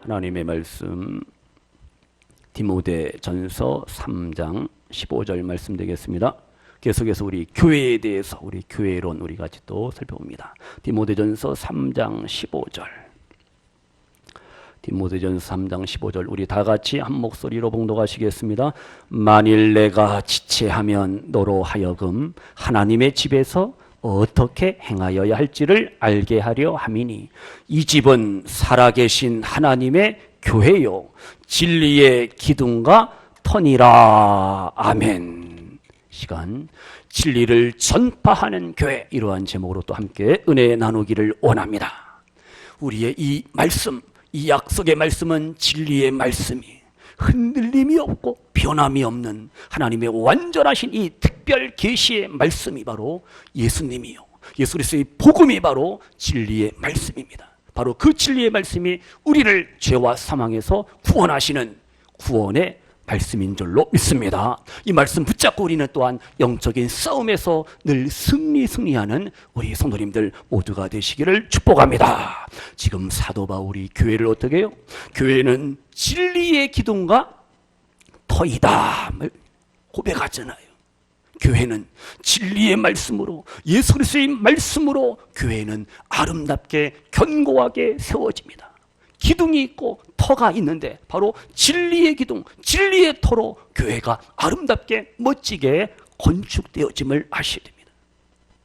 하나님의 말씀 디모데전서 3장 15절 말씀 되겠습니다. 계속해서 우리 교회에 대해서 우리 교회론 우리 같이 또 살펴봅니다. 디모데전서 3장 15절. 디모데전서 3장 15절 우리 다 같이 한 목소리로 봉독하시겠습니다. 만일 내가 지체하면 너로 하여금 하나님의 집에서 어떻게 행하여야 할지를 알게 하려 함이니 이 집은 살아계신 하나님의 교회요 진리의 기둥과 터니라. 아멘. 시간 진리를 전파하는 교회, 이러한 제목으로 또 함께 은혜 나누기를 원합니다. 우리의 이 말씀, 이 약속의 말씀은 진리의 말씀이 흔들림이 없고 변함이 없는 하나님의 완전하신 이 특별 계시의 말씀이 바로 예수님이요, 예수 그리스도의 복음이 바로 진리의 말씀입니다. 바로 그 진리의 말씀이 우리를 죄와 사망에서 구원하시는 구원의 말씀인 줄로 믿습니다. 이 말씀 붙잡고 우리는 또한 영적인 싸움에서 늘 승리하는 우리 성도님들 모두가 되시기를 축복합니다. 지금 사도 바울이 교회를 어떻게 해요? 교회는 진리의 기둥과 터이다 고백하잖아요. 교회는 진리의 말씀으로, 예수 그리스도의 말씀으로 교회는 아름답게 견고하게 세워집니다. 기둥이 있고 터가 있는데 바로 진리의 기둥, 진리의 터로 교회가 아름답게 멋지게 건축되어짐을 아셔야 됩니다.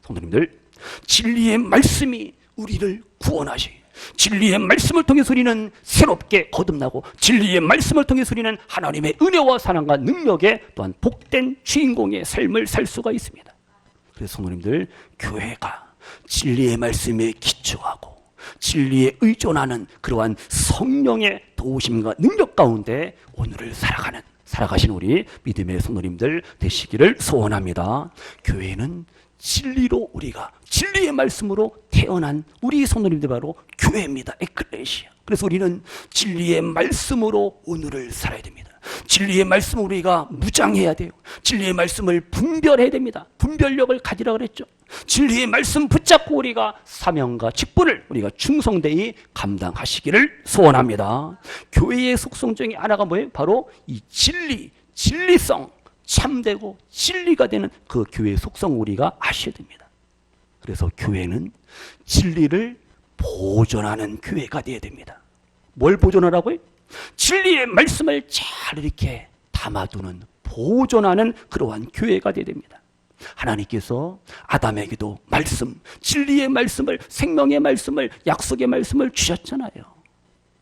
성도님들, 진리의 말씀이 우리를 구원하시, 진리의 말씀을 통해서 우리는 새롭게 거듭나고 진리의 말씀을 통해서 우리는 하나님의 은혜와 사랑과 능력에 또한 복된 주인공의 삶을 살 수가 있습니다. 그래서 성도님들, 교회가 진리의 말씀에 기초하고 진리에 의존하는 그러한 성령의 도우심과 능력 가운데 오늘을 살아가신 우리 믿음의 성도님들 되시기를 소원합니다. 교회는 진리로, 우리가 진리의 말씀으로 태어난 우리 성도님들 바로 교회입니다. 에클레시아. 그래서 우리는 진리의 말씀으로 오늘을 살아야 됩니다. 진리의 말씀으로 우리가 무장해야 돼요. 진리의 말씀을 분별해야 됩니다. 분별력을 가지라 그랬죠. 진리의 말씀 붙잡고 우리가 사명과 직분을 우리가 충성되이 감당하시기를 소원합니다. 교회의 속성 중에 하나가 뭐예요? 바로 이 진리성, 참되고 진리가 되는 그 교회의 속성을 우리가 아셔야 됩니다. 그래서 교회는 진리를 보존하는 교회가 되어야 됩니다. 뭘 보존하라고요? 진리의 말씀을 잘 이렇게 담아두는, 보존하는 그러한 교회가 되어야 됩니다. 하나님께서 아담에게도 말씀, 진리의 말씀을, 생명의 말씀을, 약속의 말씀을 주셨잖아요.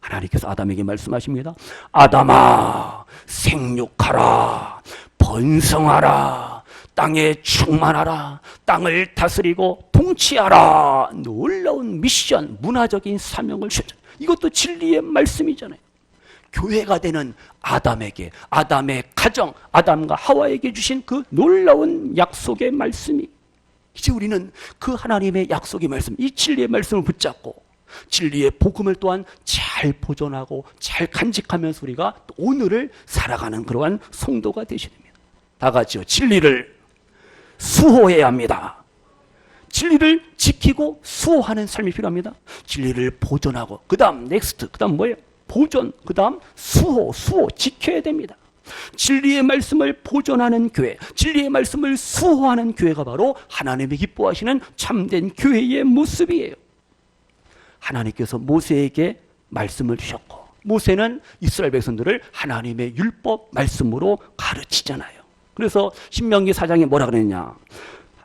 하나님께서 아담에게 말씀하십니다. 아담아, 생육하라, 번성하라, 땅에 충만하라, 땅을 다스리고 통치하라. 놀라운 미션, 문화적인 사명을 주셨잖아요. 이것도 진리의 말씀이잖아요. 교회가 되는 아담에게, 아담의 가정, 아담과 하와에게 주신 그 놀라운 약속의 말씀이, 이제 우리는 그 하나님의 약속의 말씀, 이 진리의 말씀을 붙잡고 진리의 복음을 또한 잘 보존하고 잘 간직하면서 우리가 또 오늘을 살아가는 그러한 성도가 되셔야 됩니다. 다 같이요. 진리를 수호해야 합니다. 진리를 지키고 수호하는 삶이 필요합니다. 진리를 보존하고, 그 다음 넥스트, 그 다음 뭐예요? 보존, 그 다음 수호, 지켜야 됩니다. 진리의 말씀을 보존하는 교회, 진리의 말씀을 수호하는 교회가 바로 하나님이 기뻐하시는 참된 교회의 모습이에요. 하나님께서 모세에게 말씀을 주셨고, 모세는 이스라엘 백성들을 하나님의 율법 말씀으로 가르치잖아요. 그래서 신명기 4장에 뭐라 그랬냐?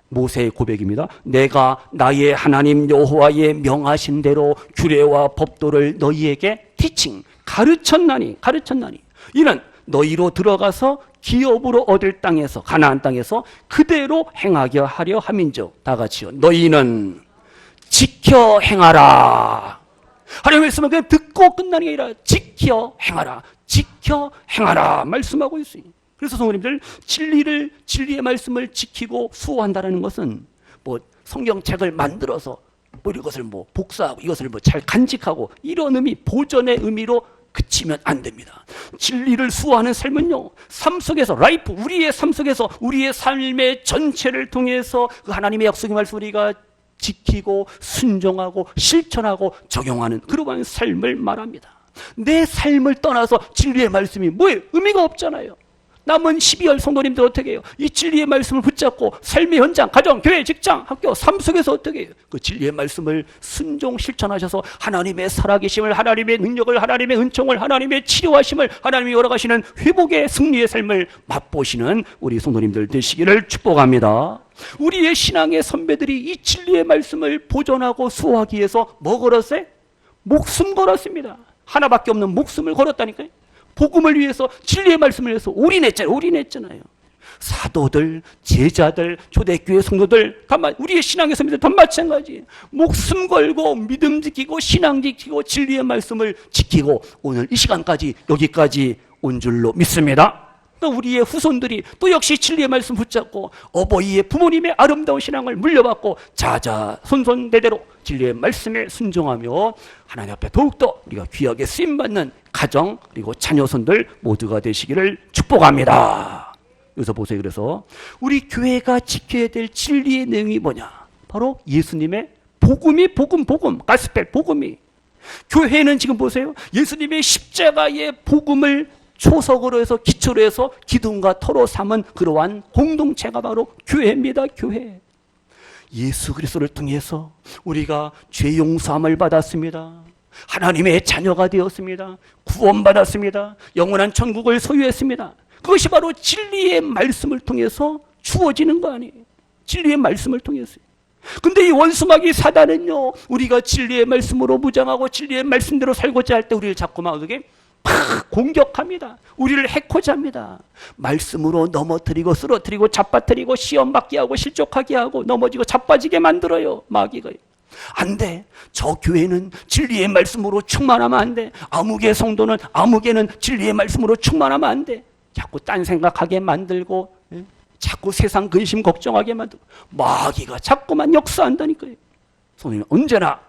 모세의 고백입니다. 내가 나의 하나님 여호와의 명하신 대로 규례와 법도를 너희에게 가르쳤나니 이는 너희로 들어가서 기업으로 얻을 땅에서, 가나안 땅에서 그대로 행하게 하려 함인즉, 다 같이요. 너희는 지켜 행하라. 하나님의 말씀은 그냥 듣고 끝나는 게 아니라 지켜 행하라 말씀하고 있어요. 그래서 성도님들, 진리의 말씀을 지키고 수호한다는 것은 뭐 성경책을 만들어서 뭐 이것을 뭐 복사하고 이것을 뭐 잘 간직하고 이런 의미, 보존의 의미로 그치면 안 됩니다. 진리를 수호하는 삶은요, 삶 속에서, 라이프, 우리의 삶 속에서 우리의 삶의 전체를 통해서 그 하나님의 약속의 말씀 우리가 지키고 순종하고 실천하고 적용하는 그러한 삶을 말합니다. 내 삶을 떠나서 진리의 말씀이 뭐예요? 의미가 없잖아요. 남은 12월 성도님들 어떻게 해요? 이 진리의 말씀을 붙잡고 삶의 현장, 가정, 교회, 직장, 학교, 삶 속에서 어떻게 해요? 그 진리의 말씀을 순종 실천하셔서 하나님의 살아계심을, 하나님의 능력을, 하나님의 은총을, 하나님의 치료하심을, 하나님이 열어가시는 회복의 승리의 삶을 맛보시는 우리 성도님들 되시기를 축복합니다. 우리의 신앙의 선배들이 이 진리의 말씀을 보존하고 수호하기 위해서 뭐 걸었어요? 목숨 걸었습니다. 하나밖에 없는 목숨을 걸었다니까요. 복음을 위해서, 진리의 말씀을 위해서 올인했잖아요. 사도들, 제자들, 초대교회 성도들, 우리의 신앙의 선배들 다 마찬가지예요. 목숨 걸고 믿음 지키고 신앙 지키고 진리의 말씀을 지키고 오늘 이 시간까지 여기까지 온 줄로 믿습니다. 또 우리의 후손들이 또 역시 진리의 말씀 붙잡고 어버이의 부모님의 아름다운 신앙을 물려받고 자자손손대대로 진리의 말씀에 순종하며 하나님 앞에 더욱더 우리가 귀하게 쓰임받는 가정 그리고 자녀손들 모두가 되시기를 축복합니다. 여기서 보세요. 그래서 우리 교회가 지켜야 될 진리의 내용이 뭐냐? 바로 예수님의 복음이 복음, 가스펠 복음이. 교회는 지금 보세요. 예수님의 십자가의 복음을 초석으로 해서 기초로 해서 기둥과 터로 삼은 그러한 공동체가 바로 교회입니다. 교회. 예수 그리스도를 통해서 우리가 죄 용서함을 받았습니다. 하나님의 자녀가 되었습니다. 구원받았습니다. 영원한 천국을 소유했습니다. 그것이 바로 진리의 말씀을 통해서 주어지는 거 아니에요. 진리의 말씀을 통해서. 근데 이 원수마귀 사단은요, 우리가 진리의 말씀으로 무장하고 진리의 말씀대로 살고자 할 때 우리를 자꾸만 어떻게 공격합니다. 우리를 해코자 합니다. 말씀으로 넘어뜨리고 쓰러뜨리고 잡아뜨리고 시험 받게 하고 실족하게 하고 넘어지고 자빠지게 만들어요. 마귀가. 안 돼. 저 교회는 진리의 말씀으로 충만하면 안 돼. 아무개 성도는 아무개는 진리의 말씀으로 충만하면 안 돼. 자꾸 딴 생각하게 만들고 자꾸 세상 근심 걱정하게 만들고 마귀가 자꾸만 역사한다니까요. 성도님 언제나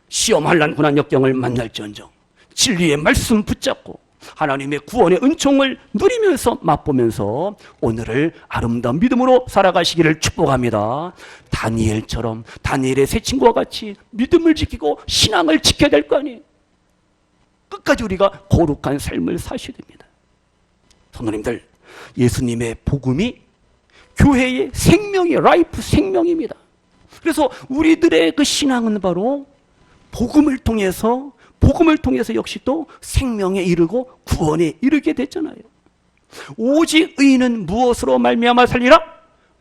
시험할 난 고난 역경을 만날지언정 진리의 말씀 붙잡고 하나님의 구원의 은총을 누리면서 맛보면서 오늘을 아름다운 믿음으로 살아가시기를 축복합니다. 다니엘처럼 다니엘의 세 친구와 같이 믿음을 지키고 신앙을 지켜야 될 거 아니에요. 끝까지 우리가 거룩한 삶을 사셔야 됩니다. 성도님들, 예수님의 복음이 교회의 생명이 라이프 생명입니다. 그래서 우리들의 그 신앙은 바로 복음을 통해서 역시 또 생명에 이르고 구원에 이르게 됐잖아요. 오직 의인은 무엇으로 말미암아 살리라?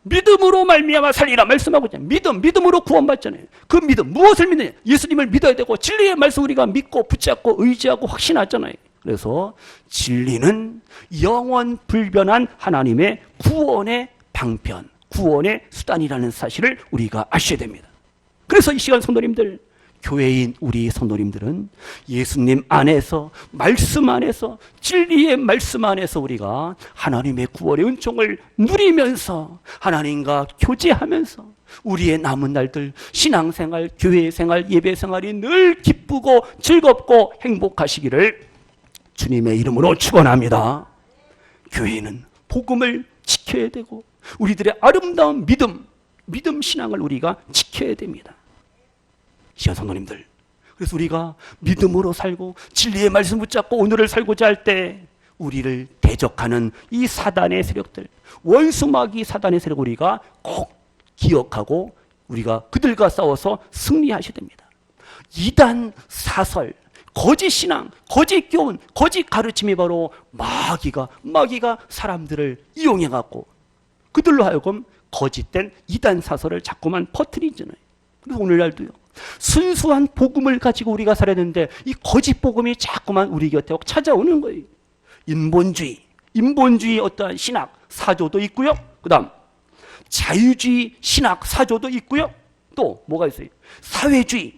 믿음으로 말미암아 살리라 말씀하고 있잖아요. 믿음으로 구원받잖아요. 그 믿음, 무엇을 믿느냐? 예수님을 믿어야 되고 진리의 말씀 우리가 믿고 붙잡고 의지하고 확신하잖아요. 그래서 진리는 영원 불변한 하나님의 구원의 방편, 구원의 수단이라는 사실을 우리가 아셔야 됩니다. 그래서 이 시간 성도님들, 교회인 우리 성도님들은 예수님 안에서, 말씀 안에서, 진리의 말씀 안에서 우리가 하나님의 구원의 은총을 누리면서 하나님과 교제하면서 우리의 남은 날들 신앙생활, 교회생활, 예배생활이 늘 기쁘고 즐겁고 행복하시기를 주님의 이름으로 축원합니다. 교회는 복음을 지켜야 되고 우리들의 아름다운 믿음 신앙을 우리가 지켜야 됩니다. 시간 성도님들, 그래서 우리가 믿음으로 살고 진리의 말씀 붙잡고 오늘을 살고자 할 때 우리를 대적하는 이 사단의 세력들, 원수마귀 사단의 세력 우리가 꼭 기억하고 우리가 그들과 싸워서 승리하셔야 됩니다. 이단 사설, 거짓 신앙, 거짓 교훈, 거짓 가르침이 바로 마귀가 사람들을 이용해 갖고 그들로 하여금 거짓된 이단 사설을 자꾸만 퍼뜨리잖아요. 그래서 오늘날도요, 순수한 복음을 가지고 우리가 살아야 되는데 이 거짓 복음이 자꾸만 우리 곁에 찾아오는 거예요. 인본주의 어떠한 신학 사조도 있고요. 그 다음 자유주의 신학 사조도 있고요. 또 뭐가 있어요? 사회주의,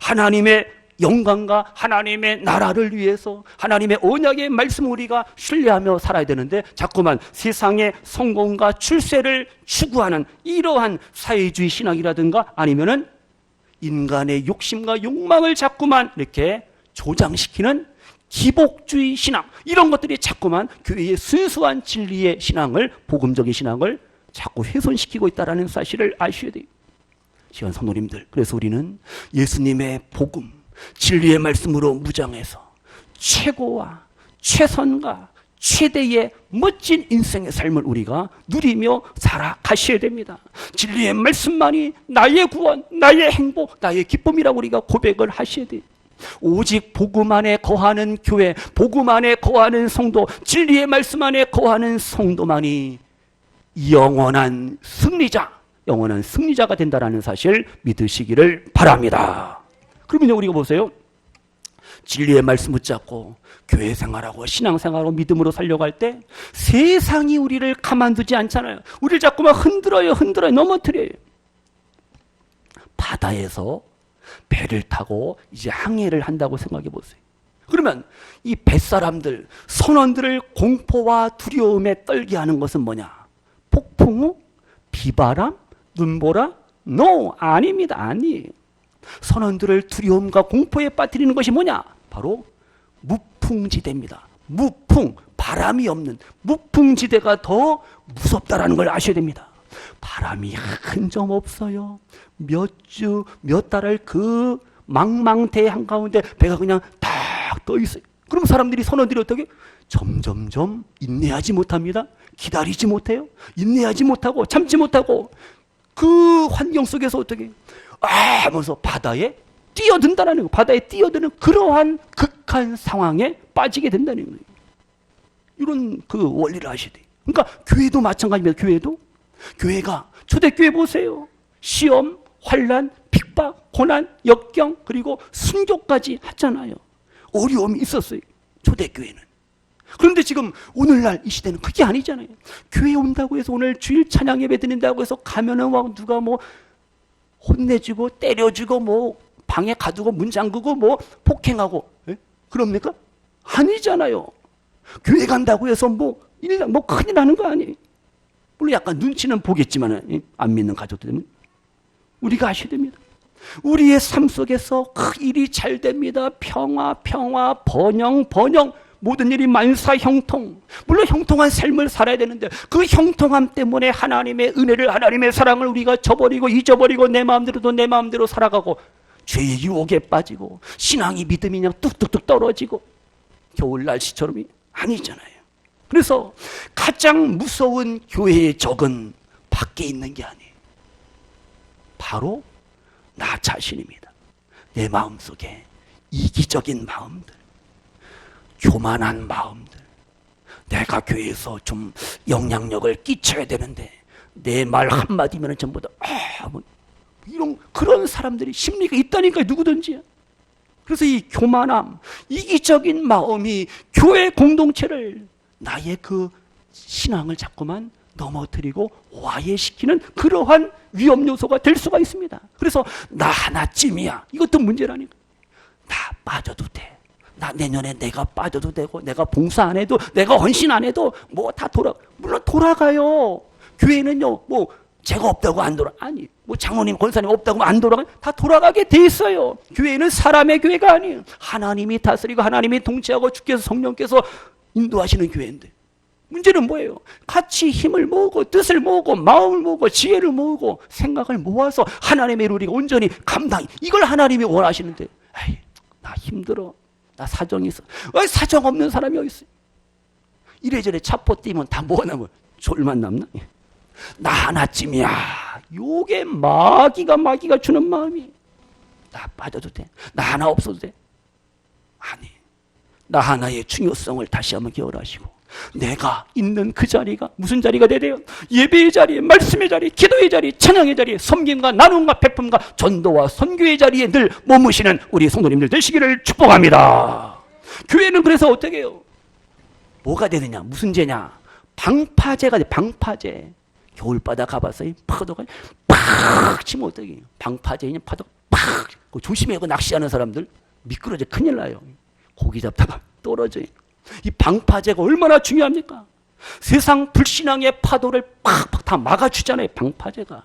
하나님의 영광과 하나님의 나라를 위해서 하나님의 언약의 말씀을 우리가 신뢰하며 살아야 되는데 자꾸만 세상의 성공과 출세를 추구하는 이러한 사회주의 신학이라든가 아니면은 인간의 욕심과 욕망을 자꾸만 이렇게 조장시키는 기복주의 신앙, 이런 것들이 자꾸만 교회의 순수한 진리의 신앙을, 복음적인 신앙을 자꾸 훼손시키고 있다는 사실을 아셔야 돼요. 시간 성도님들, 그래서 우리는 예수님의 복음, 진리의 말씀으로 무장해서 최고와 최선과 최대의 멋진 인생의 삶을 우리가 누리며 살아가셔야 됩니다. 진리의 말씀만이 나의 구원, 나의 행복, 나의 기쁨이라고 우리가 고백을 하셔야 돼요. 오직 복음 안에 거하는 교회, 복음 안에 거하는 성도, 진리의 말씀 안에 거하는 성도만이 영원한 승리자가 된다는 사실 믿으시기를 바랍니다. 그러면 우리가 보세요. 진리의 말씀 붙잡고 교회 생활하고 신앙생활하고 믿음으로 살려갈 때 세상이 우리를 가만두지 않잖아요. 우리를 자꾸만 흔들어요, 넘어뜨려요. 바다에서 배를 타고 이제 항해를 한다고 생각해 보세요. 그러면 이 뱃사람들, 선원들을 공포와 두려움에 떨게 하는 것은 뭐냐? 폭풍우? 비바람? 눈보라? No, 아닙니다. 아니에요. 선원들을 두려움과 공포에 빠뜨리는 것이 뭐냐? 바로 무풍지대입니다. 무풍, 바람이 없는 무풍지대가 더 무섭다라는 걸 아셔야 됩니다. 바람이 한 점 없어요. 몇 주, 몇 달을 그 망망대해 한가운데 배가 그냥 딱 떠 있어요. 그럼 선원들이 어떻게? 점점점 인내하지 못합니다. 기다리지 못해요. 인내하지 못하고 참지 못하고 그 환경 속에서 어떻게? 하면서 바다에 뛰어든다는 거예요. 바다에 뛰어드는 그러한 극한 상황에 빠지게 된다는 거예요. 이런 그 원리를 아셔야 돼요. 그러니까 교회도 마찬가지입니다. 교회가 초대교회 보세요. 시험, 환난, 핍박, 고난, 역경 그리고 순교까지 하잖아요. 어려움이 있었어요. 초대교회는. 그런데 지금 오늘날 이 시대는 그게 아니잖아요. 교회 온다고 해서 오늘 주일 찬양 예배 드린다고 해서 가면은 막 누가 뭐 혼내주고 때려주고 뭐 방에 가두고 문 잠그고 뭐 폭행하고 그럽니까? 아니잖아요. 교회 간다고 해서 뭐 큰일 나는 거 아니에요. 물론 약간 눈치는 보겠지만 안 믿는 가족들 되면 우리가 아셔야 됩니다. 우리의 삶 속에서 일이 잘 됩니다. 평화, 번영, 모든 일이 만사 형통. 물론 형통한 삶을 살아야 되는데 그 형통함 때문에 하나님의 은혜를, 하나님의 사랑을 우리가 잊어버리고 내 마음대로 살아가고 죄의 유혹에 빠지고 신앙이 믿음이 그냥 뚝뚝뚝 떨어지고 겨울 날씨처럼 아니잖아요. 그래서 가장 무서운 교회의 적은 밖에 있는 게 아니에요. 바로 나 자신입니다. 내 마음속에 이기적인 마음들, 교만한 마음들, 내가 교회에서 좀 영향력을 끼쳐야 되는데 내 말 한마디면 전부 다 이런 그런 사람들이 심리가 있다니까요. 누구든지. 그래서 이 교만함, 이기적인 마음이 교회 공동체를 나의 그 신앙을 자꾸만 넘어뜨리고 와해시키는 그러한 위험 요소가 될 수가 있습니다. 그래서 나 하나쯤이야. 이것도 문제라니까. 나 빠져도 돼. 나 내년에 내가 빠져도 되고 내가 봉사 안 해도 내가 헌신 안 해도 뭐 다 물론 돌아가요. 교회는요 뭐 제가 없다고 안 아니 뭐 장로님 권사님 없다고 안 다 돌아가게 돼 있어요. 교회는 사람의 교회가 아니에요. 하나님이 다스리고 하나님이 통치하고 주께서 성령께서 인도하시는 교회인데 문제는 뭐예요? 같이 힘을 모으고 뜻을 모으고 마음을 모으고 지혜를 모으고 생각을 모아서 하나님의 일을 우리가 온전히 이걸 하나님이 원하시는데 나 힘들어. 나 사정이 있어. 사정 없는 사람이 어디 있어요? 이래저래 차포 뛰면 다 뭐가 남아? 졸만 남나? 나 하나쯤이야. 요게 마귀가 주는 마음이. 나 빠져도 돼. 나 하나 없어도 돼. 아니. 나 하나의 중요성을 다시 한번 기억하시고 내가 있는 그 자리가 무슨 자리가 되래요? 예배의 자리, 말씀의 자리, 기도의 자리, 찬양의 자리, 섬김과 나눔과 베품과 전도와 선교의 자리에 늘 머무시는 우리 성도님들 되시기를 축복합니다. 교회는 그래서 어떻게 해요? 뭐가 되느냐? 무슨 죄냐? 방파제가 돼. 방파제. 겨울바다 가봤어요? 파도가 팍 치면 어떻게 해요? 방파제냐? 파도 팍. 조심해요. 그 낚시하는 사람들 미끄러져 큰일 나요. 고기 잡다가 떨어져요. 이 방파제가 얼마나 중요합니까? 세상 불신앙의 파도를 팍팍 다 막아주잖아요. 방파제가.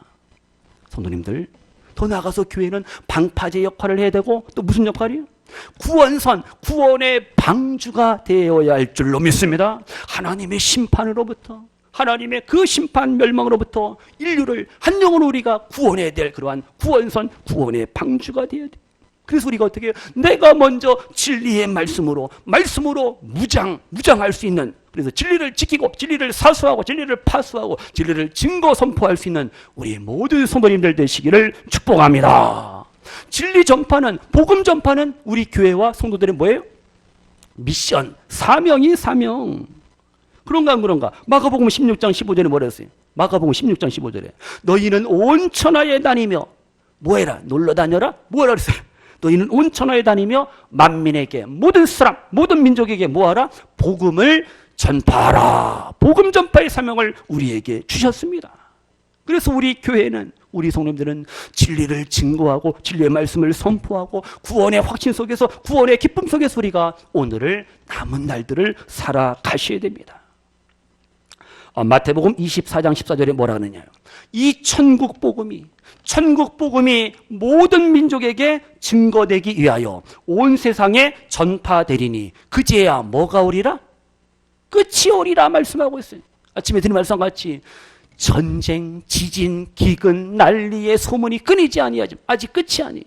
성도님들 더 나아가서 교회는 방파제 역할을 해야 되고 또 무슨 역할이에요? 구원선, 구원의 방주가 되어야 할 줄로 믿습니다. 하나님의 심판으로부터 하나님의 그 심판 멸망으로부터 인류를 한 영혼으로 우리가 구원해야 될 그러한 구원선, 구원의 방주가 되어야 돼요. 그래서 우리가 어떻게 해요? 내가 먼저 진리의 말씀으로 무장할 수 있는, 그래서 진리를 지키고 진리를 사수하고 진리를 파수하고 진리를 증거 선포할 수 있는 우리 모든 성도님들 되시기를 축복합니다. 진리 전파는, 복음 전파는 우리 교회와 성도들의 뭐예요? 미션, 사명이 사명. 그런가 안 그런가? 마가복음 16장 15절에 뭐라 했어요? 마가복음 16장 15절에 너희는 온 천하에 다니며 뭐해라? 놀러 다녀라? 뭐라 그랬어요? 너희는 온 천하에 다니며 만민에게, 모든 사람, 모든 민족에게 뭐하라? 복음을 전파하라. 복음 전파의 사명을 우리에게 주셨습니다. 그래서 우리 교회는, 우리 성도님들은 진리를 증거하고 진리의 말씀을 선포하고 구원의 확신 속에서, 구원의 기쁨 속에서 우리가 오늘을, 남은 날들을 살아가셔야 됩니다. 마태복음 24장 14절에 뭐라 하느냐요? 이 천국 복음이 모든 민족에게 증거되기 위하여 온 세상에 전파되리니 그제야 뭐가 오리라? 끝이 오리라 말씀하고 있어요. 아침에 드린 말씀과 같이 전쟁, 지진, 기근, 난리의 소문이 끊이지 아니하지, 아직 끝이 아니에요.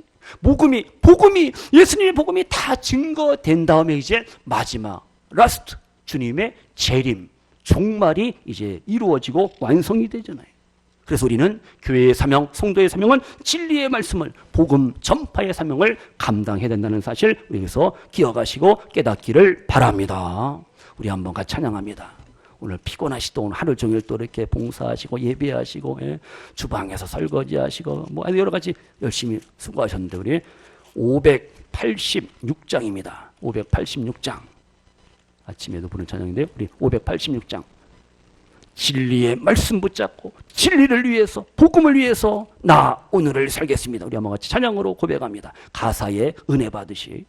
복음이 예수님의 복음이 다 증거된 다음에 이제 마지막 라스트, 주님의 재림, 종말이 이제 이루어지고 완성이 되잖아요. 그래서 우리는 교회의 사명, 성도의 사명은 진리의 말씀을, 복음 전파의 사명을 감당해야 된다는 사실 여기서 기억하시고 깨닫기를 바랍니다. 우리 한번 같이 찬양합니다. 오늘 피곤하시도 오늘 하루 종일 또 이렇게 봉사하시고 예배하시고, 예, 주방에서 설거지하시고 뭐 여러 가지 열심히 수고하셨는데 우리 586장입니다. 586장. 아침에도 부른 찬양인데요. 우리 586장. 진리의 말씀 붙잡고 진리를 위해서, 복음을 위해서 나 오늘을 살겠습니다. 우리 한번 같이 찬양으로 고백합니다. 가사에 은혜 받으시.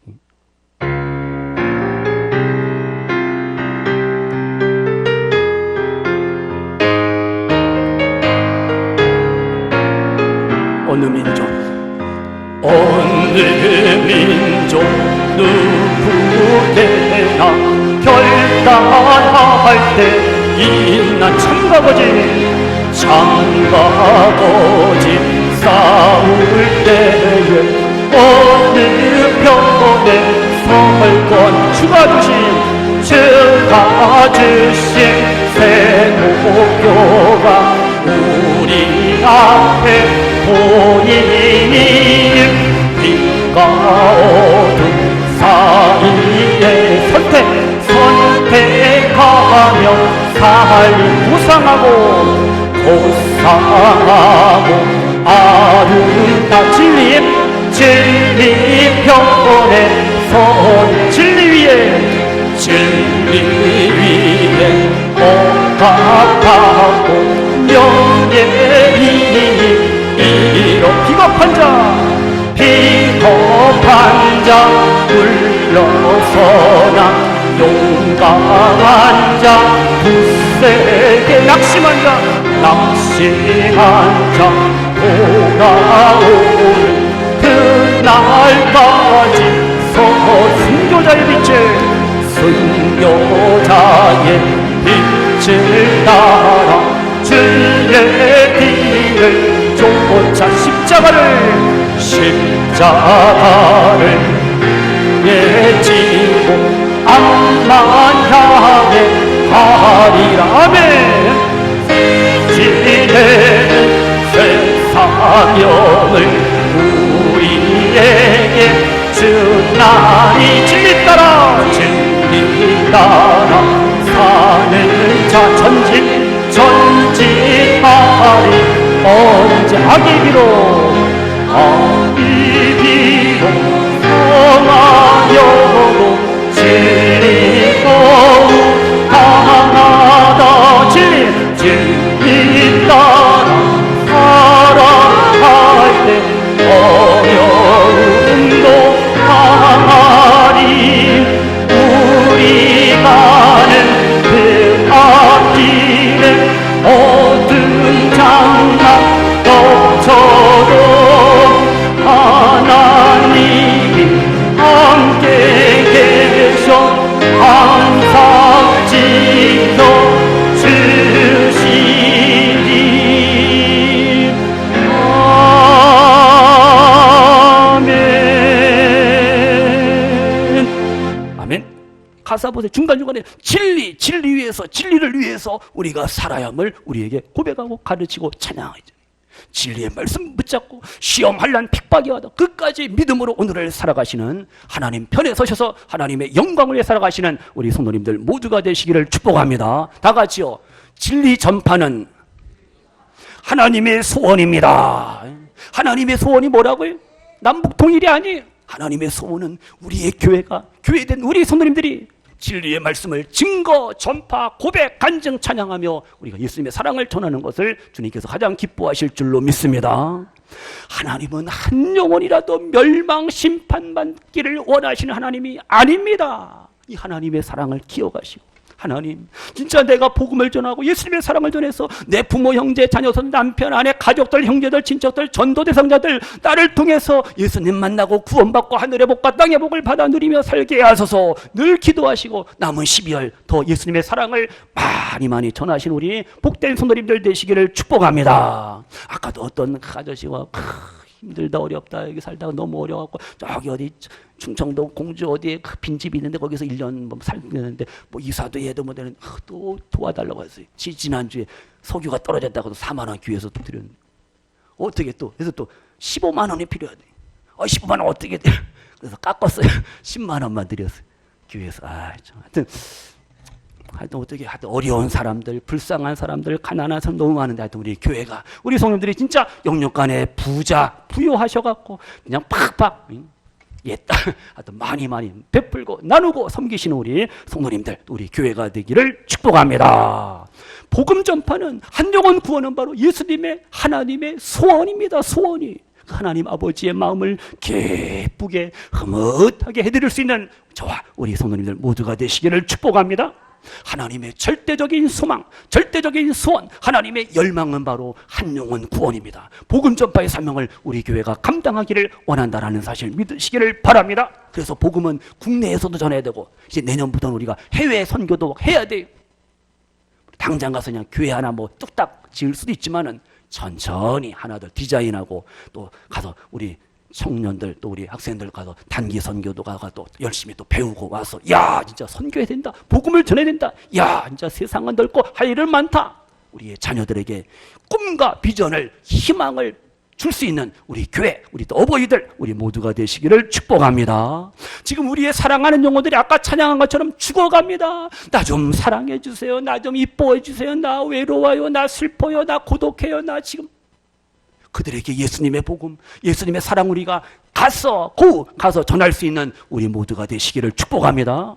어느 민족 누구에나 결단할 때 있나 참가버지 싸울 때에 어느 편에 설건 주가 주신 새 목표가 우리 앞에 보이니 빛과 어둠 사이에 선택하며 삶이 고상하고 아름다 진리 평원에 선 진리 위에 억압하고 명예이 이로 비겁한 자 물러서나 용감한 자 굳세게 낙심한 자 돌아오는 그날까지 순교자의 빛을 따라 주의 길을 쫓아 십자가를 예지고 앞만 향해 가리라. 아멘. 지혜는 새 사명을 우리에게 주나니 진리 따라 사는 자 전진하리. 언제 악이 비로 성하여도 진리도 강하다. 진리 따라 살아갈 때 어려움도 강하리. 우리 가는 그 앞길에 어둠 장막 덮쳐도 하나님이 함께 가사 보세요. 중간중간에 진리 위해서, 진리를 위해서 우리가 살아야 함을 우리에게 고백하고 가르치고 찬양하죠. 진리의 말씀 붙잡고 시험할 난 핍박이 와도 끝까지 믿음으로 오늘을 살아가시는 하나님 편에 서셔서 하나님의 영광을 위해 살아가시는 우리 성도님들 모두가 되시기를 축복합니다. 다 같이요. 진리 전파는 하나님의 소원입니다. 하나님의 소원이 뭐라고요? 남북 통일이 아니에요. 하나님의 소원은 우리의 교회가, 교회된 우리 성도님들이 진리의 말씀을 증거, 전파, 고백, 간증, 찬양하며 우리가 예수님의 사랑을 전하는 것을 주님께서 가장 기뻐하실 줄로 믿습니다. 하나님은 한 영혼이라도 멸망 심판받기를 원하시는 하나님이 아닙니다. 이 하나님의 사랑을 기억하시고, 하나님 진짜 내가 복음을 전하고 예수님의 사랑을 전해서 내 부모, 형제, 자녀들, 남편, 아내, 가족들, 형제들, 친척들, 전도 대상자들 나를 통해서 예수님 만나고 구원받고 하늘의 복과 땅의 복을 받아 누리며 살게 하소서 늘 기도하시고 남은 12월 더 예수님의 사랑을 많이 전하신 우리 복된 성도님들 되시기를 축복합니다. 아까도 어떤 아저씨가 힘들다 어렵다 여기 살다가 너무 어려워갖고 저기 어디 충청도 공주 어디에 그 빈집이 있는데 거기서 1년 뭐 살는데 뭐 이사도 해도 뭐 되는 또 도와달라고 했어요. 지난주에 석유가 떨어졌다고 4만 원 교회에서 또 드렸는데 어떻게 또 그래서 또 15만 원이 필요하대. 15만 원 어떻게 돼? 그래서 깎았어요. 10만 원만 드렸어요. 교회에서. 하여튼 어떻게 하여튼 어려운 사람들, 불쌍한 사람들, 가난한 사람 너무 많은데 하여튼 우리 교회가 우리 성도님들이 진짜 영육간에 부유하셔갖고 그냥 팍팍 하여튼 많이 베풀고 나누고 섬기시는 우리 성도님들, 우리 교회가 되기를 축복합니다. 복음 전파는 한 영혼 구원은 바로 예수님의 하나님의 소원입니다. 소원이 하나님 아버지의 마음을 기쁘게 흐뭇하게 해드릴 수 있는 저와 우리 성도님들 모두가 되시기를 축복합니다. 하나님의 절대적인 소망, 절대적인 소원, 하나님의 열망은 바로 한 영혼 구원입니다. 복음 전파의 사명을 우리 교회가 감당하기를 원한다라는 사실 믿으시기를 바랍니다. 그래서 복음은 국내에서도 전해야 되고 이제 내년부터는 우리가 해외 선교도 해야 돼요. 당장 가서 그냥 교회 하나 뭐 뚝딱 지을 수도 있지만은 천천히 하나들 디자인하고 또 가서 우리 청년들 또 우리 학생들 가서 단기 선교도 가서 또 열심히 또 배우고 와서 야 진짜 선교해야 된다, 복음을 전해야 된다, 야 진짜 세상은 넓고 할 일은 많다. 우리의 자녀들에게 꿈과 비전을, 희망을 줄 수 있는 우리 교회, 우리 또 어버이들, 우리 모두가 되시기를 축복합니다. 지금 우리의 사랑하는 영혼들이 아까 찬양한 것처럼 죽어갑니다. 나 좀 사랑해 주세요, 나 좀 이뻐해 주세요, 나 외로워요, 나 슬퍼요, 나 고독해요, 나 지금. 그들에게 예수님의 복음, 예수님의 사랑 우리가 가서 전할 수 있는 우리 모두가 되시기를 축복합니다.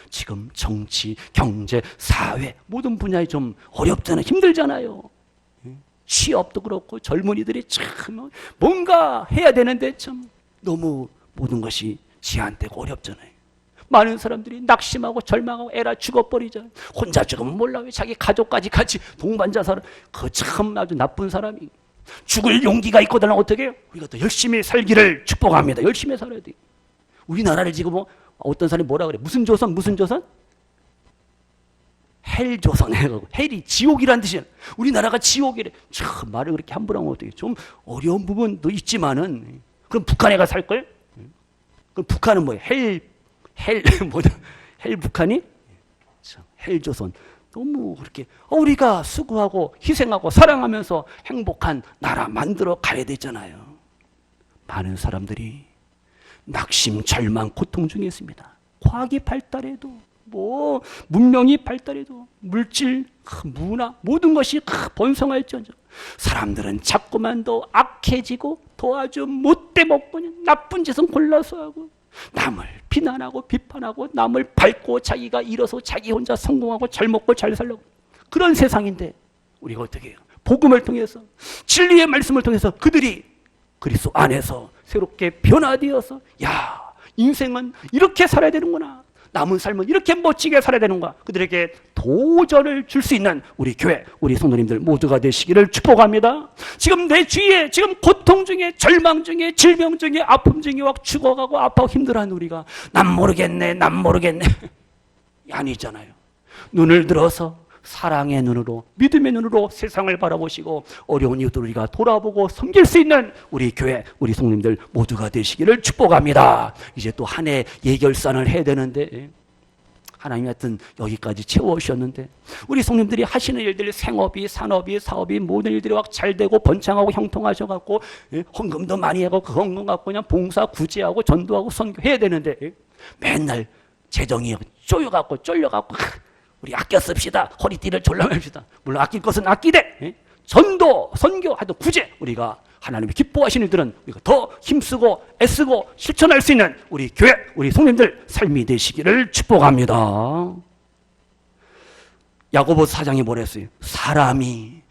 지금 정치, 경제, 사회 모든 분야에 좀 어렵잖아요. 힘들잖아요. 취업도 그렇고 젊은이들이 참 뭔가 해야 되는데 참 너무 모든 것이 제한되고 어렵잖아요. 많은 사람들이 낙심하고 절망하고 에라 죽어버리잖아요. 혼자 죽으면 몰라 왜 자기 가족까지 같이 동반자살을, 그 참 아주 나쁜 사람이. 죽을 용기가 있거든 어떻게 해요? 우리가 더 열심히 살기를 축복합니다. 열심히 살아야 돼요. 우리나라를 지금 뭐 어떤 사람이 뭐라 그래? 무슨 조선? 헬조선 해가지고 헬이 지옥이란 뜻이야. 우리나라가 지옥이래. 참 말을 그렇게 함부로 하면 어떻게? 좀 어려운 부분도 있지만은 그럼 북한에 가서 살 거예요? 그럼 북한은 뭐예요? 헬 북한이? 참 헬조선. 너무 그렇게 우리가 수고하고 희생하고 사랑하면서 행복한 나라 만들어 가야 되잖아요. 많은 사람들이 낙심, 절망, 고통 중에 있습니다. 과학이 발달해도 뭐 문명이 발달해도 물질, 문화 모든 것이 번성할지언정 사람들은 자꾸만 더 악해지고 더 아주 못돼 먹고 나쁜 짓은 골라서 하고 남을 비난하고 비판하고 남을 밟고 자기가 일어서 자기 혼자 성공하고 잘 먹고 잘 살려고 그런 세상인데 우리가 어떻게 해요? 복음을 통해서 진리의 말씀을 통해서 그들이 그리스도 안에서 새롭게 변화되어서 야 인생은 이렇게 살아야 되는구나, 남은 삶은 이렇게 멋지게 살아야 되는가, 그들에게 도전을 줄 수 있는 우리 교회, 우리 성도님들 모두가 되시기를 축복합니다. 지금 내 주위에 지금 고통 중에 절망 중에 질병 중에 아픔 중에 막 죽어가고 아파하고 힘들어하는 우리가 난 모르겠네 아니잖아요. 눈을 들어서 사랑의 눈으로, 믿음의 눈으로 세상을 바라보시고 어려운 이웃들 우리가 돌아보고 섬길 수 있는 우리 교회, 우리 성도님들 모두가 되시기를 축복합니다. 이제 또 한 해 예결산을 해야 되는데 하나님 하여튼 여기까지 채워주셨는데 우리 성님들이 하시는 일들이 생업이 산업이 사업이 모든 일들이 막 잘 되고 번창하고 형통하셔갖고 헌금도 많이 하고 그 헌금 갖고 그냥 봉사 구제하고 전도하고 선교해야 되는데 맨날 재정이 쪼여갖고 쫄려갖고 우리 아껴 씁시다. 허리띠를 졸라맵시다. 물론 아낄 것은 아끼되 전도, 선교, 하여튼 구제 우리가 하나님이 기뻐하시는 일들은 우리가 더 힘쓰고 애쓰고 실천할 수 있는 우리 교회, 우리 성님들 삶이 되시기를 축복합니다. 야고보서 4장에 뭐라 했어요? 사람이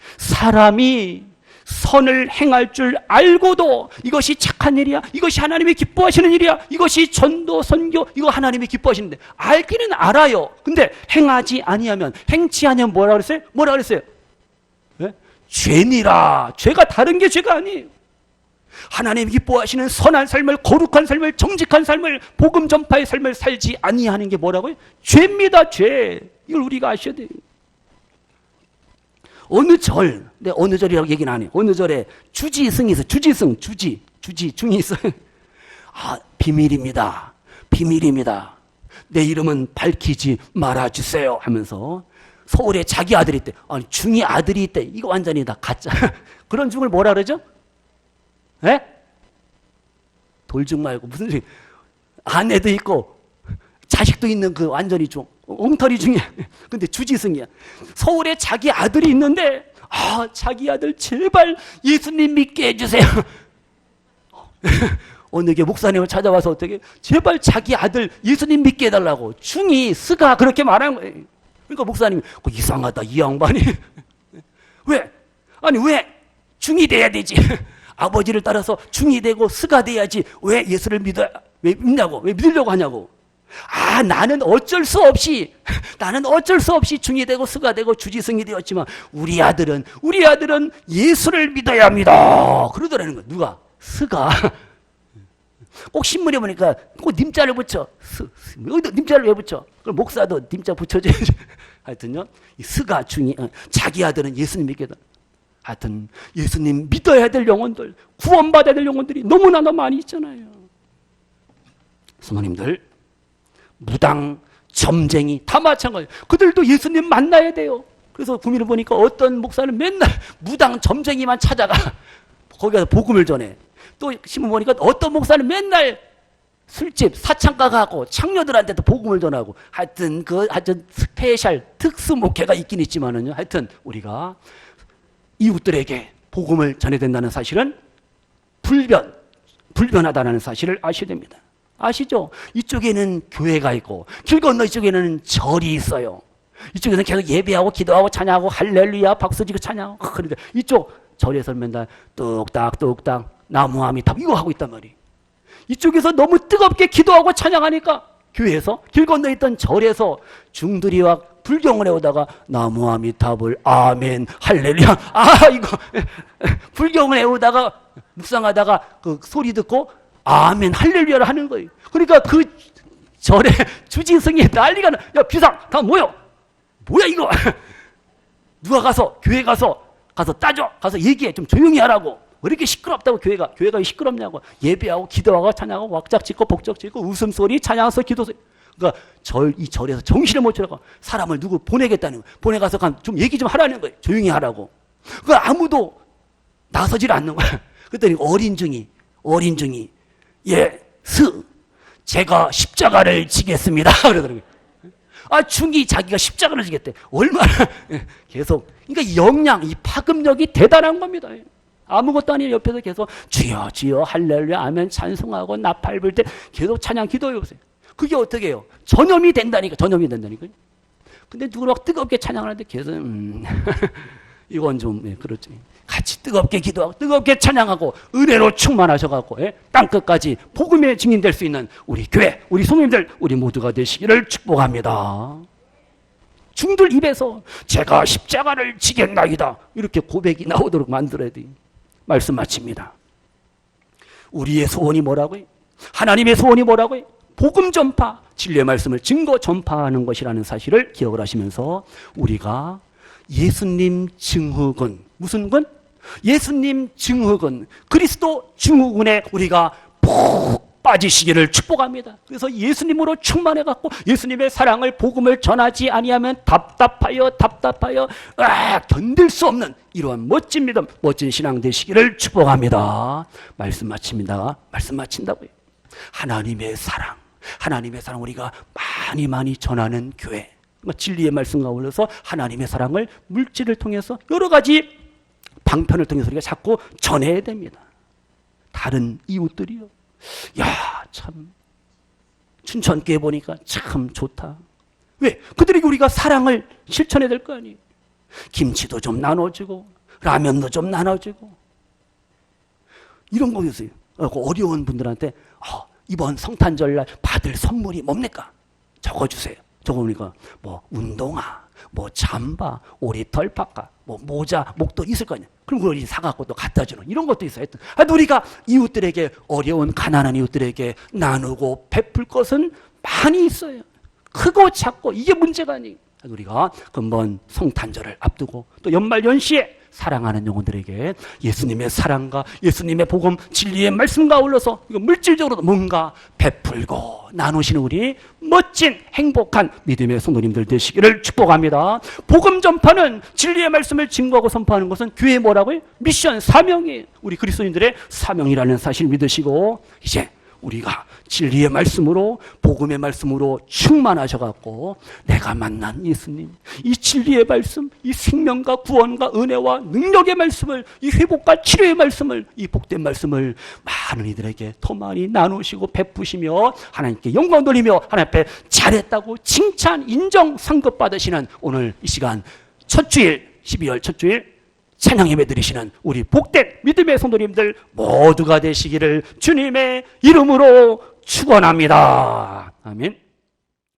선을 행할 줄 알고도 이것이 착한 일이야, 이것이 하나님이 기뻐하시는 일이야, 이것이 전도, 선교, 이거 하나님이 기뻐하시는데 알기는 알아요. 근데 행하지 아니하면, 행치 아니하면 뭐라 그랬어요? 네? 죄니라. 죄가 다른 게 죄가 아니에요. 하나님이 기뻐하시는 선한 삶을, 거룩한 삶을, 정직한 삶을, 복음 전파의 삶을 살지 아니하는 게 뭐라고요? 죄입니다. 죄. 이걸 우리가 아셔야 돼요. 어느 절, 어느 절이라고 얘기는 안 해요. 어느 절에 주지승이 있어요. 중이 있어요. 아, 비밀입니다. 내 이름은 밝히지 말아주세요 하면서 서울에 자기 아들이 있대. 아니, 중이 아들이 있대. 이거 완전히 다 가짜. 그런 중을 뭐라 그러죠? 예? 돌중 말고 무슨 중? 아내도 있고 자식도 있는 그 완전히 중. 엉터리 중이야. 근데 주지승이야. 서울에 자기 아들이 있는데 자기 아들 제발 예수님 믿게 해주세요. 어느 게 목사님을 찾아와서 어떻게 제발 자기 아들 예수님 믿게 해달라고. 중이 스가 그렇게 말한 거예요. 그러니까 목사님이 이상하다 이 양반이. 왜? 아니 왜 중이 돼야 되지? 아버지를 따라서 중이 되고 스가 돼야지. 왜 예수를 왜 믿냐고? 왜 믿으려고 하냐고? 나는 어쩔 수 없이 중이 되고 스가 되고 주지승이 되었지만 우리 아들은 예수를 믿어야 합니다. 그러더라는 거야. 누가? 스가. 꼭 신문에 보니까 꼭 님자를 붙여. 님자를 왜 붙여? 그럼 목사도 님자 붙여줘야지. 하여튼요, 이 스가 중이 자기 아들은 예수님 믿게 돼. 하여튼 예수님 믿어야 될 영혼들, 구원받아야 될 영혼들이 너무나 많이 있잖아요. 성도님들, 무당, 점쟁이 다 마찬가지예요. 그들도 예수님 만나야 돼요. 그래서 구미를 보니까 어떤 목사는 맨날 무당, 점쟁이만 찾아가 거기 가서 복음을 전해. 또 신문 보니까 어떤 목사는 맨날 술집, 사창가 가고 창녀들한테도 복음을 전하고 하여튼 스페셜 특수 목회가 있긴 있지만은요. 하여튼 우리가 이웃들에게 복음을 전해야 된다는 사실은 불변하다는 사실을 아셔야 됩니다. 아시죠? 이쪽에는 교회가 있고 길 건너 이쪽에는 절이 있어요. 이쪽에서는 계속 예배하고 기도하고 찬양하고 할렐루야 박수치고 찬양하고 그런데 이쪽 절에서 맨날 뚝딱 나무아미탑 이거 하고 있단 말이에요. 이쪽에서 너무 뜨겁게 기도하고 찬양하니까 교회에서 길 건너 있던 절에서 중들이 와 불경을 해오다가 나무아미탑을 아멘 할렐루야 이거 불경을 해오다가 묵상하다가 그 소리 듣고 아멘 할렐루야를 하는 거예요. 그러니까 그 절에 주지승이 난리가 나. 야 비상 다 모여. 뭐야 이거. 누가 가서 교회 가서 따져. 가서 얘기해. 좀 조용히 하라고. 왜 이렇게 시끄럽다고 교회가 왜 시끄럽냐고. 예배하고 기도하고 찬양하고 왁작 짓고 복적 짓고 웃음소리 찬양소 기도소리. 그러니까 이 절에서 정신을 못 차리고 사람을 누구 보내겠다는 거예요. 보내가서 좀 얘기 좀 하라는 거예요. 조용히 하라고. 그러니까 아무도 나서질 않는 거야. 그랬더니 어린 중이 제가 십자가를 지겠습니다. 그러더라고요. 중이 자기가 십자가를 지겠대. 얼마나 계속. 그러니까 이 파급력이 대단한 겁니다. 아무것도 아닌 옆에서 계속 주여 주여 할렐루야 아멘 찬송하고 나팔 불 때 계속 찬양 기도해 보세요. 그게 어떻게 해요? 전염이 된다니까. 근데 누구 막 뜨겁게 찬양하는데 계속 이건 좀 그렇죠. 같이 뜨겁게 기도하고 뜨겁게 찬양하고 은혜로 충만하셔갖고 땅끝까지 복음의 증인될 수 있는 우리 교회, 우리 성도님들, 우리 모두가 되시기를 축복합니다. 중들 입에서 제가 십자가를 지겠나이다 이렇게 고백이 나오도록 만들어야 돼요. 말씀 마칩니다. 우리의 소원이 뭐라고요? 하나님의 소원이 뭐라고요? 복음 전파, 진리의 말씀을 증거 전파하는 것이라는 사실을 기억을 하시면서 우리가 예수님 증후군, 무슨 군? 예수님 증후군, 그리스도 증후군에 우리가 푹 빠지시기를 축복합니다. 그래서 예수님으로 충만해갖고 예수님의 사랑을 복음을 전하지 아니하면 답답하여 견딜 수 없는 이러한 멋진 믿음, 멋진 신앙 되시기를 축복합니다. 말씀 마칩니다. 말씀 마친다고요. 하나님의 사랑 우리가 많이 전하는 교회, 진리의 말씀과 어울려서 하나님의 사랑을 물질을 통해서 여러 가지 방편을 통해서 우리가 자꾸 전해야 됩니다. 다른 이웃들이요, 야, 참 춘천교회 보니까 참 좋다. 왜? 그들에게 우리가 사랑을 실천해야 될 거 아니에요. 김치도 좀 나눠주고 라면도 좀 나눠주고 이런 거 있어요. 어려운 분들한테 이번 성탄절날 받을 선물이 뭡니까? 적어주세요. 적어보니까 뭐 운동화, 뭐 잠바, 오리털 파카, 뭐 모자, 목도 있을 거 아니에요. 그럼 그걸 사갖고 또 갖다 주는 이런 것도 있어요. 우리가 이웃들에게, 어려운 가난한 이웃들에게 나누고 베풀 것은 많이 있어요. 크고 작고 이게 문제가 아니에요. 우리가 금번 성탄절을 앞두고 또 연말 연시에 사랑하는 영혼들에게 예수님의 사랑과 예수님의 복음, 진리의 말씀과 어울러서 물질적으로도 뭔가 베풀고 나누시는 우리 멋진 행복한 믿음의 성도님들 되시기를 축복합니다. 복음 전파는, 진리의 말씀을 증거하고 선포하는 것은 교회의 뭐라고요? 미션, 사명이에요. 우리 그리스도인들의 사명이라는 사실 믿으시고, 이제 우리가 진리의 말씀으로, 복음의 말씀으로 충만하셔갖고 내가 만난 예수님, 이 진리의 말씀, 이 생명과 구원과 은혜와 능력의 말씀을, 이 회복과 치료의 말씀을, 이 복된 말씀을 많은 이들에게 더 많이 나누시고 베푸시며 하나님께 영광 돌리며 하나님 앞에 잘했다고 칭찬, 인정, 상급 받으시는 오늘 이 시간 첫 주일, 12월 첫 주일 찬양 예배 드리시는 우리 복된 믿음의 성도님들 모두가 되시기를 주님의 이름으로 축원합니다. 아멘.